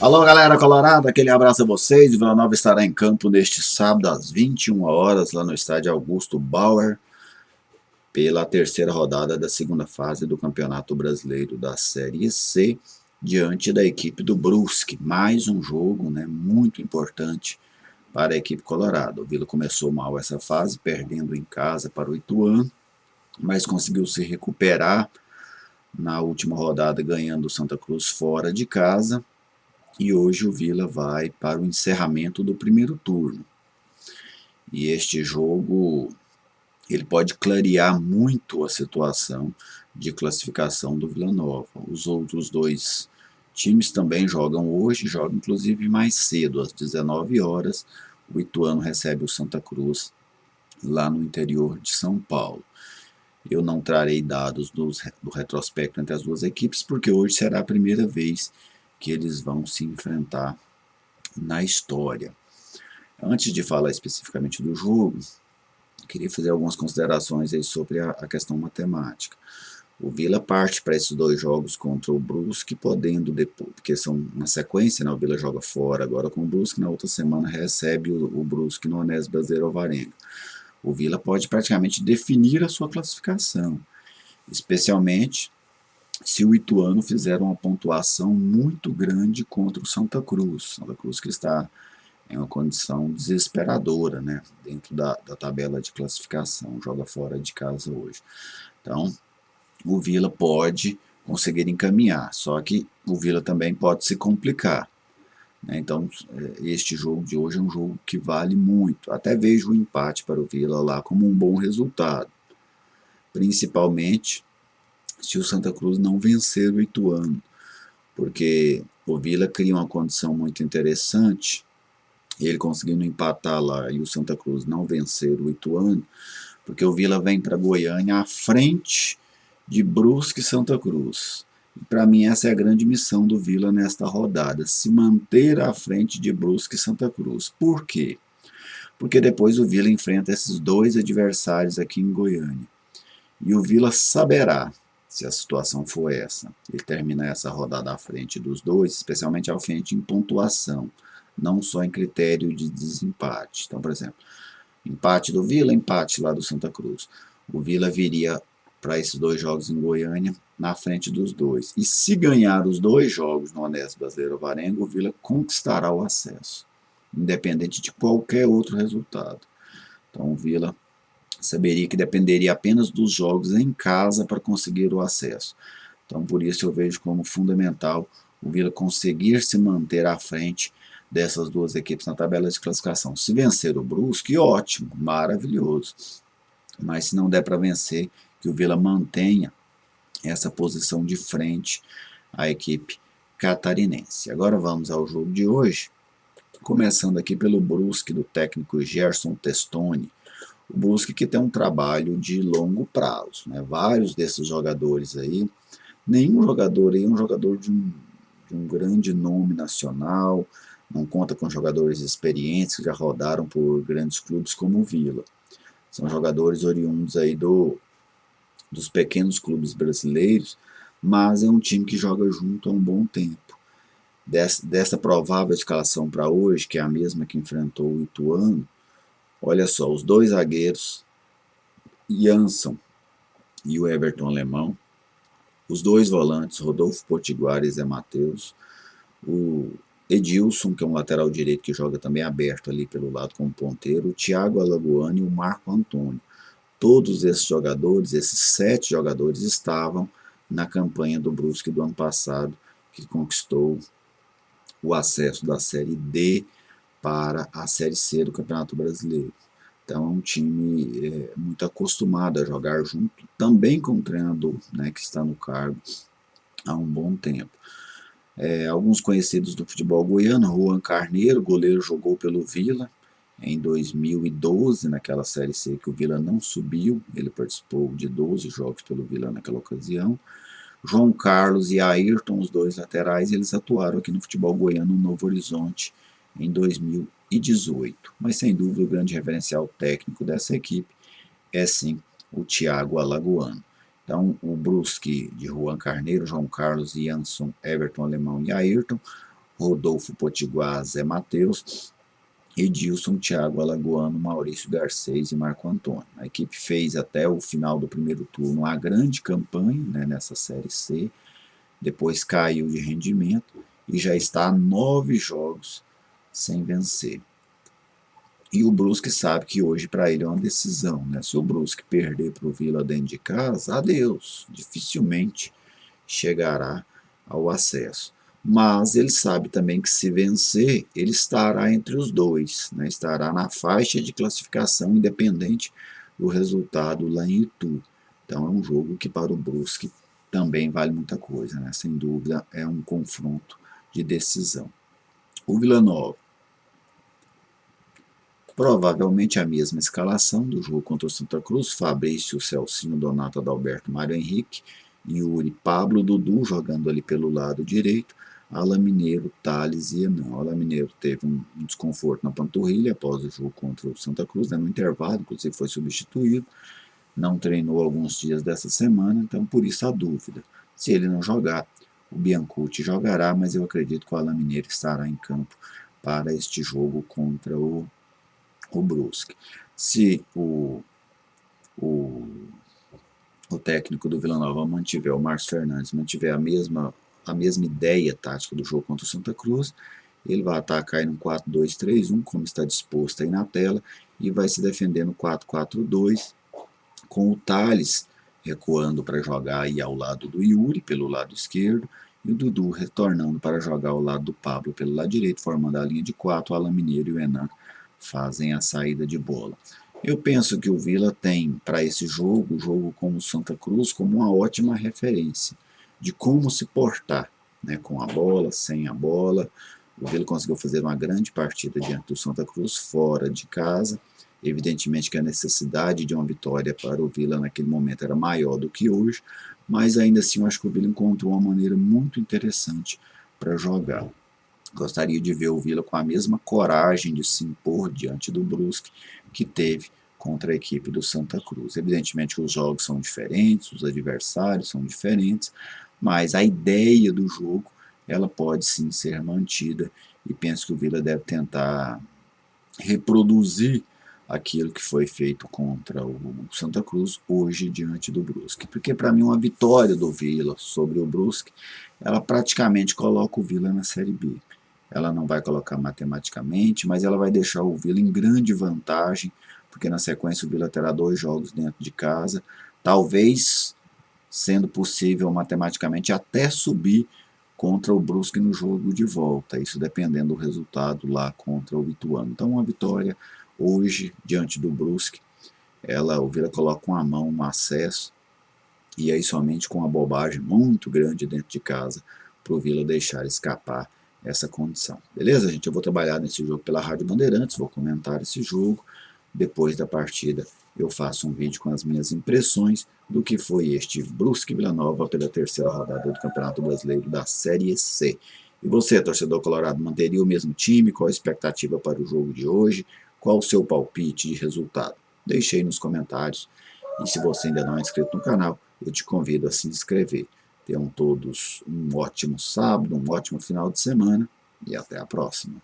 Alô, galera colorada, aquele abraço a vocês. O Vila Nova estará em campo neste sábado às 21 horas lá no estádio Augusto Bauer pela terceira rodada da segunda fase do Campeonato Brasileiro da Série C, diante da equipe do Brusque. Mais um jogo, muito importante para a equipe colorada. O Vila começou mal essa fase, perdendo em casa para o Ituano, mas conseguiu se recuperar na última rodada, ganhando o Santa Cruz fora de casa. E hoje o Vila vai para o encerramento do primeiro turno. E este jogo ele pode clarear muito a situação de classificação do Vila Nova. Os outros dois times também jogam hoje, jogam inclusive mais cedo, às 19 horas. O Ituano recebe o Santa Cruz lá no interior de São Paulo. Eu não trarei dados do retrospecto entre as duas equipes, porque hoje será a primeira vez que eles vão se enfrentar na história. Antes de falar especificamente do jogo, queria fazer algumas considerações aí sobre a questão matemática. O Vila parte para esses dois jogos contra o Brusque, podendo depois, porque são na sequência, o Vila joga fora agora com o Brusque, na outra semana recebe o Brusque no Anésio Brasileiro Alvarenga. O Vila pode praticamente definir a sua classificação, especialmente se o Ituano fizer uma pontuação muito grande contra o Santa Cruz. Santa Cruz que está em uma condição desesperadora, dentro da tabela de classificação, joga fora de casa hoje. Então, o Vila pode conseguir encaminhar, só que o Vila também pode se complicar. Então, este jogo de hoje é um jogo que vale muito. Até vejo o empate para o Vila lá como um bom resultado, principalmente se o Santa Cruz não vencer o Ituano, porque o Vila cria uma condição muito interessante, ele conseguindo empatar lá e o Santa Cruz não vencer o Ituano, porque o Vila vem para Goiânia à frente de Brusque e Santa Cruz. E para mim essa é a grande missão do Vila nesta rodada, se manter à frente de Brusque e Santa Cruz. Por quê? Porque depois o Vila enfrenta esses dois adversários aqui em Goiânia. E o Vila saberá, se a situação for essa, ele termina essa rodada à frente dos dois, especialmente à frente em pontuação, não só em critério de desempate. Então, por exemplo, empate do Vila, empate lá do Santa Cruz. O Vila viria para esses dois jogos em Goiânia na frente dos dois. E se ganhar os dois jogos no Anésio Brasileiro Alvarenga, o Vila conquistará o acesso, independente de qualquer outro resultado. Então o Vila saberia que dependeria apenas dos jogos em casa para conseguir o acesso. Então por isso eu vejo como fundamental o Vila conseguir se manter à frente dessas duas equipes na tabela de classificação. Se vencer o Brusque, ótimo, maravilhoso. Mas se não der para vencer, que o Vila mantenha essa posição de frente à equipe catarinense. Agora vamos ao jogo de hoje, começando aqui pelo Brusque do técnico Gerson Testoni. O Brusque que tem um trabalho de longo prazo, vários desses jogadores aí, nenhum jogador aí é um jogador de um grande nome nacional, não conta com jogadores experientes que já rodaram por grandes clubes como o Vila. São jogadores oriundos aí dos pequenos clubes brasileiros, mas é um time que joga junto há um bom tempo. Dessa provável escalação para hoje, que é a mesma que enfrentou o Ituano, olha só, os dois zagueiros, Jansson e o Everton Alemão, os dois volantes, Rodolfo Potiguar e Zé Matheus, o Edilson, que é um lateral direito que joga também aberto ali pelo lado como ponteiro, o Thiago Alagoano e o Marco Antônio. Todos esses jogadores, esses 7 jogadores, estavam na campanha do Brusque do ano passado, que conquistou o acesso da Série D para a Série C do Campeonato Brasileiro. Então é um time muito acostumado a jogar junto, também com o treinador que está no cargo há um bom tempo. Alguns conhecidos do futebol goiano, Juan Carneiro, goleiro, jogou pelo Vila em 2012, naquela Série C que o Vila não subiu, ele participou de 12 jogos pelo Vila naquela ocasião. João Carlos e Ayrton, os dois laterais, eles atuaram aqui no futebol goiano no Novo Horizonte em 2018. Mas sem dúvida o grande referencial técnico dessa equipe é sim o Thiago Alagoano. Então, o Brusque de Juan Carneiro, João Carlos, Jansson, Everton Alemão e Ayrton. Rodolfo Potiguar, Zé Matheus, Edilson, Thiago Alagoano, Maurício Garcês e Marco Antônio. A equipe fez até o final do primeiro turno uma grande campanha, né, nessa Série C, depois caiu de rendimento e já está a 9 jogos sem vencer. E o Brusque sabe que hoje para ele é uma decisão, né? Se o Brusque perder para o Vila dentro de casa, adeus, dificilmente chegará ao acesso. Mas ele sabe também que se vencer, ele estará entre os dois, né? Estará na faixa de classificação independente do resultado lá em Itu. Então é um jogo que para o Brusque também vale muita coisa, né? Sem dúvida é um confronto de decisão. O Vila Nova, provavelmente a mesma escalação do jogo contra o Santa Cruz: Fabrício, Celcinho, Donato, Adalberto, Mário Henrique, Yuri, Pablo, Dudu jogando ali pelo lado direito, Alan Mineiro, Thales e Enan. Alan Mineiro teve um desconforto na panturrilha após o jogo contra o Santa Cruz, né, no intervalo, inclusive foi substituído, não treinou alguns dias dessa semana, então por isso a dúvida. Se ele não jogar, o Biancucci jogará, mas eu acredito que o Alan Mineiro estará em campo para este jogo contra o Brusque. Se o, o técnico do Vila Nova mantiver, o Márcio Fernandes, mantiver a mesma ideia tática do jogo contra o Santa Cruz, ele vai atacar aí no 4-2-3-1, como está disposto aí na tela, e vai se defender no 4-4-2, com o Thales recuando para jogar aí ao lado do Yuri, pelo lado esquerdo, e o Dudu retornando para jogar ao lado do Pablo pelo lado direito, formando a linha de 4, o Alan Mineiro e o Enan fazem a saída de bola. Eu penso que o Vila tem para esse jogo, o jogo com o Santa Cruz, como uma ótima referência de como se portar, né, com a bola, sem a bola. O Vila conseguiu fazer uma grande partida diante do Santa Cruz, fora de casa. Evidentemente que a necessidade de uma vitória para o Vila naquele momento era maior do que hoje, mas ainda assim eu acho que o Vila encontrou uma maneira muito interessante para jogar. Gostaria de ver o Vila com a mesma coragem de se impor diante do Brusque que teve contra a equipe do Santa Cruz. Evidentemente que os jogos são diferentes, os adversários são diferentes, mas a ideia do jogo ela pode sim ser mantida e penso que o Vila deve tentar reproduzir aquilo que foi feito contra o Santa Cruz hoje diante do Brusque. Porque para mim uma vitória do Vila sobre o Brusque, ela praticamente coloca o Vila na Série B. Ela não vai colocar matematicamente, mas ela vai deixar o Vila em grande vantagem, porque na sequência o Vila terá 2 jogos dentro de casa, talvez sendo possível matematicamente até subir contra o Brusque no jogo de volta, isso dependendo do resultado lá contra o Ituano. Então uma vitória hoje diante do Brusque, o Vila coloca uma mão no acesso, e aí somente com uma bobagem muito grande dentro de casa para o Vila deixar escapar essa condição. Beleza, gente? Eu vou trabalhar nesse jogo pela Rádio Bandeirantes, vou comentar esse jogo. Depois da partida eu faço um vídeo com as minhas impressões do que foi este Brusque Vila Nova pela terceira rodada do Campeonato Brasileiro da Série C. E você, torcedor colorado, manteria o mesmo time? Qual a expectativa para o jogo de hoje? Qual o seu palpite de resultado? Deixe aí nos comentários. E se você ainda não é inscrito no canal, eu te convido a se inscrever. Tenham todos um ótimo sábado, um ótimo final de semana e até a próxima.